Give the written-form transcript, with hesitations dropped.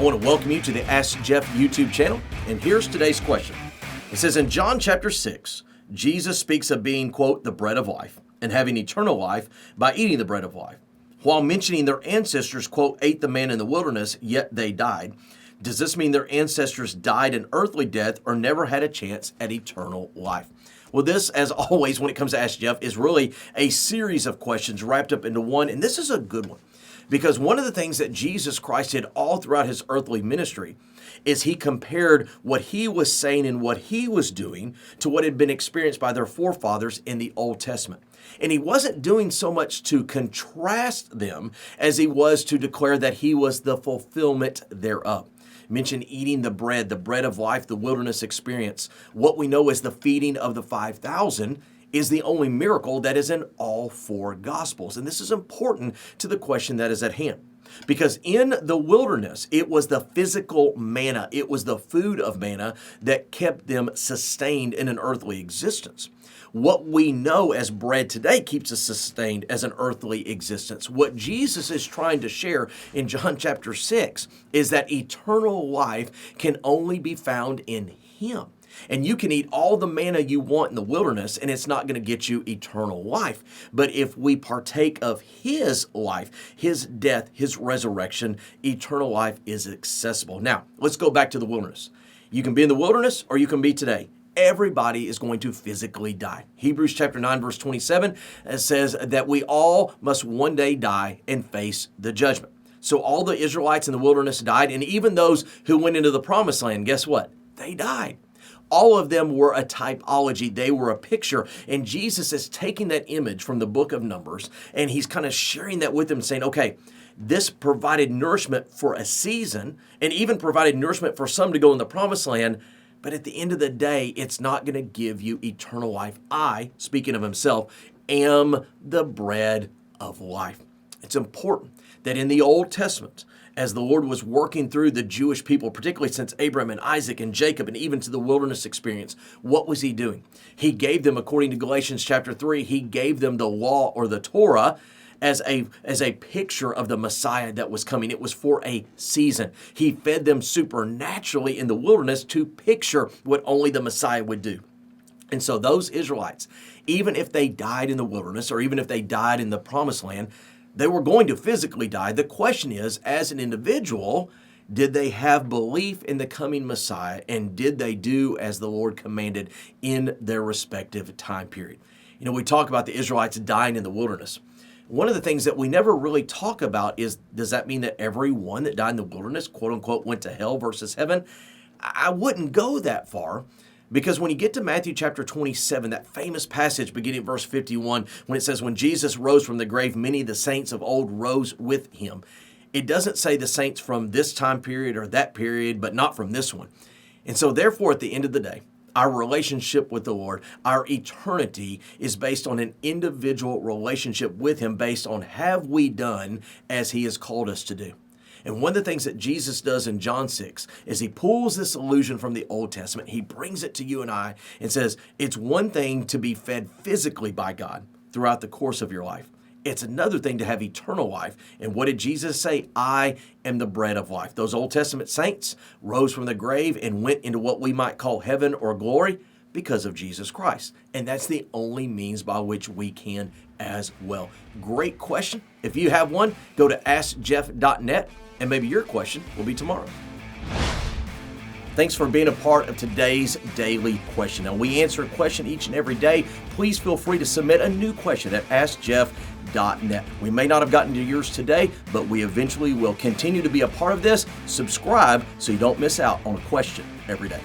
want to welcome you to the Ask Jeff YouTube channel, and here's today's question. It says in John chapter 6, Jesus speaks of being, quote, the bread of life, and having eternal life by eating the bread of life. While mentioning their ancestors, quote, ate the man in the wilderness, yet they died. Does this mean their ancestors died an earthly death or never had a chance at eternal life? Well, this, as always, when it comes to Ask Jeff, is really a series of questions wrapped up into one, and this is a good one. Because one of the things that Jesus Christ did all throughout his earthly ministry is he compared what he was saying and what he was doing to what had been experienced by their forefathers in the Old Testament. And he wasn't doing so much to contrast them as he was to declare that he was the fulfillment thereof. Mention eating the bread of life, the wilderness experience. What we know as the feeding of the 5,000 is the only miracle that is in all four Gospels. And this is important to the question that is at hand. Because in the wilderness, it was the physical manna, it was the food of manna that kept them sustained in an earthly existence. What we know as bread today keeps us sustained as an earthly existence. What Jesus is trying to share in John chapter 6 is that eternal life can only be found in Him. And you can eat all the manna you want in the wilderness, and it's not going to get you eternal life. But if we partake of His life, His death, His resurrection, eternal life is accessible. Now, let's go back to the wilderness. You can be in the wilderness or you can be today. Everybody is going to physically die. Hebrews chapter 9, verse 27 says that we all must one day die and face the judgment. So all the Israelites in the wilderness died, and even those who went into the promised land, guess what? They died. All of them were a typology. They were a picture. And Jesus is taking that image from the book of Numbers, and he's kind of sharing that with them, saying, okay, this provided nourishment for a season and even provided nourishment for some to go in the promised land. But at the end of the day, it's not going to give you eternal life. I, speaking of himself, am the bread of life. It's important that in the Old Testament, as the Lord was working through the Jewish people, particularly since Abraham and Isaac and Jacob and even to the wilderness experience, what was he doing? He gave them, according to Galatians chapter 3, he gave them the law or the Torah as a picture of the Messiah that was coming. It was for a season. He fed them supernaturally in the wilderness to picture what only the Messiah would do. And so those Israelites, even if they died in the wilderness or even if they died in the promised land, they were going to physically die. The question is, as an individual, did they have belief in the coming Messiah, and did they do as the Lord commanded in their respective time period? You know, we talk about the Israelites dying in the wilderness. One of the things that we never really talk about is, does that mean that everyone that died in the wilderness, quote unquote, went to hell versus heaven? I wouldn't go that far. Because when you get to Matthew chapter 27, that famous passage beginning at verse 51, when it says, when Jesus rose from the grave, many of the saints of old rose with him. It doesn't say the saints from this time period or that period, but not from this one. And so therefore, at the end of the day, our relationship with the Lord, our eternity is based on an individual relationship with him based on have we done as he has called us to do. And one of the things that Jesus does in John 6 is he pulls this illusion from the Old Testament. He brings it to you and I and says, it's one thing to be fed physically by God throughout the course of your life. It's another thing to have eternal life. And what did Jesus say? I am the bread of life. Those Old Testament saints rose from the grave and went into what we might call heaven or glory because of Jesus Christ. And that's the only means by which we can as well. Great question. If you have one, go to AskJeff.net. And maybe your question will be tomorrow. Thanks for being a part of today's daily question. Now, we answer a question each and every day. Please feel free to submit a new question at AskJeff.net. We may not have gotten to yours today, but we eventually will continue to be a part of this. Subscribe so you don't miss out on a question every day.